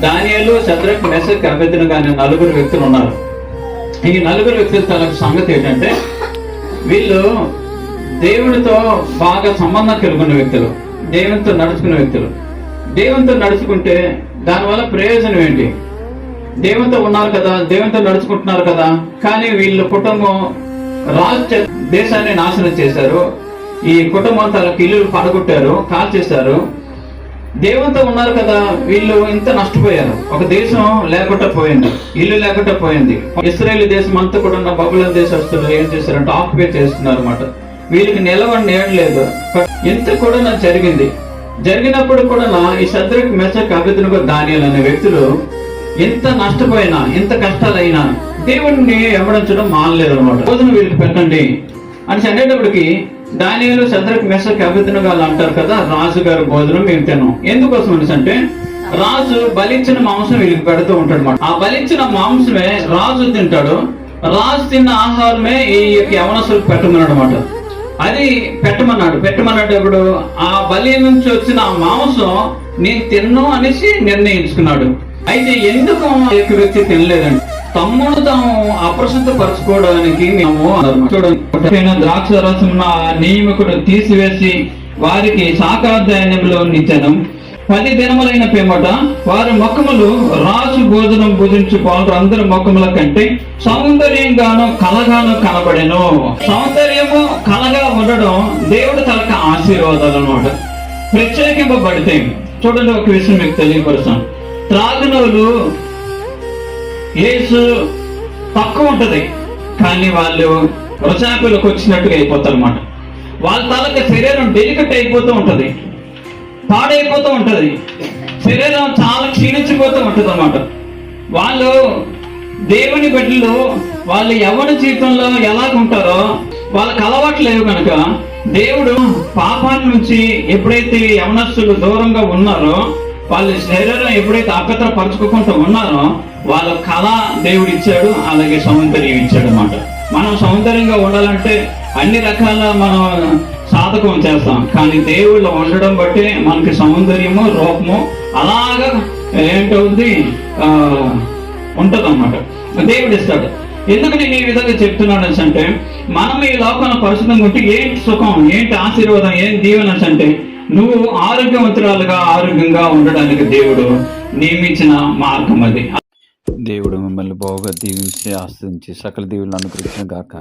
దానియేలు, షద్రక్, మెషక్, అబేద్నెగో అనే నలుగురు వ్యక్తులు ఉన్నారు. ఈ నలుగురు వ్యక్తుల తనకు సంగతి ఏంటంటే వీళ్ళు దేవుడితో బాగా సంబంధం కలుగున్న వ్యక్తులు, దేవునితో నడుచుకున్న వ్యక్తులు. దేవునితో నడుచుకుంటే దానివల్ల ప్రయోజనం ఏంటి? దేవునితో ఉన్నారు కదా, దేవునితో నడుచుకుంటున్నారు కదా, కానీ వీళ్ళ కుటుంబం రాజు దేశాన్ని నాశనం చేశారు. ఈ కుటుంబం తనకు ఇల్లు పడగొట్టారు, కాల్చేశారు. దేవునితో ఉన్నారు కదా, వీళ్ళు ఇంత నష్టపోయారు. ఒక దేశం లేకుండా పోయింది, ఇల్లు లేకుండా పోయింది. ఇశ్రాయేల్ దేశం అంతా కూడా ఉన్న బబులోను దేశస్తులు ఏం చేశారంటే ఆక్యుపై చేస్తున్నారు అన్నమాట. వీళ్ళకి నిలవని నేడలేదు. ఇంత కూడా నాకు జరిగినప్పుడు కూడా ఈ షద్రక్, మెషక్, అబేద్నెగో, దానియేలు అనే వ్యక్తులు ఎంత నష్టపోయినా, ఎంత కష్టాలైనా దేవుడిని వెంబడించడం మానలేదు అనమాట. భోజనం వీళ్ళకి పెట్టండి అని అనేటప్పటికి దానియేలు, షద్రక్, మెషక్, అబేద్నెగో అంటారు కదా, రాజుగారు భోజనం మేము తిన్నాం. ఎందుకోసం అంటే రాజు బలించిన మాంసం వీళ్ళకి పెడుతూ ఉంటాడు అన్నమాట. ఆ బలించిన మాంసమే రాజు తింటాడు. రాజు తిన్న ఆహారమే ఈ యవనస్తులకు పెట్టమన్నాడు అనమాట. అది పెట్టమన్నప్పుడు ఆ బలి నుంచి వచ్చిన ఆ మాంసం నేను తిన్ను అనేసి నిర్ణయించుకున్నాడు. అయితే ఎందుకు ఆ వ్యక్తి తినలేదండి? తమ్ముడు తాము అప్రసిద్ధపరచుకోవడానికి మేము చూడండి, ద్రాక్ష రసం నియమికుడు తీసివేసి వారికి శాఖాధ్యాయంలో నిత్యను 10 దినములైన పిమ్మట వారి ముఖములు రాజు భోజనం భుజించు పాలు అందరి ముఖముల కంటే సౌందర్యంగాను కలగాను కనబడెను. సౌందర్యము కలగా ఉండడం దేవుడు తనకు ఆశీర్వాదాలు అన్నమాట. ప్రత్యేకింపబడితే చూడండి, ఒక విషయం మీకు తెలియపరుస్తాం. త్రాగునోళ్ళు యేసు తక్కువ ఉంటది, కానీ వాళ్ళు వృషాపిలకు వచ్చినట్టుగా అయిపోతారు అన్నమాట. వాళ్ళ తలకు శరీరం డెలికేట్ అయిపోతూ ఉంటది, పాడైపోతూ ఉంటది, శరీరం చాలా క్షీణించిపోతూ ఉంటది అన్నమాట. వాళ్ళు దేవుని బిడ్డలు వాళ్ళు యవ్వన జీవితంలో ఎలాగుంటారో వాళ్ళకి అలవాటు లేవు కనుక దేవుడు పాపాల నుంచి ఎప్పుడైతే యవనస్తులు దూరంగా ఉన్నారో, వాళ్ళ శరీరం ఎప్పుడైతే అపవిత్రపరచుకోకుండా ఉన్నారో వాళ్ళ కళ దేవుడు ఇచ్చాడు, అలాగే సౌందర్యం ఇచ్చాడు అన్నమాట. మనం సౌందర్యంగా ఉండాలంటే అన్ని రకాల మనం సాధకం చేస్తాం, కానీ దేవుళ్ళు ఉండడం బట్టి మనకి సౌందర్యము, రూపము అలాగా ఏంటవుద్ది ఉంటది అన్నమాట. దేవుడు ఇస్తాడు. ఎందుకు నేను ఈ విధంగా చెప్తున్నాను అంటే మనం ఈ లోకంలో పరిశుద్ధంగా ఉంటే ఏంటి సుఖం, ఏంటి ఆశీర్వాదం, ఏం దీవెన అంటే నువ్వు ఆరోగ్యంగా ఉండడానికి దేవుడు నియమించిన మార్గం అది. దేవుడు మిమ్మల్ని బాగా దీవించి ఆశ్రయించి సకల దీవులను అనుగ్రహించిన గాక.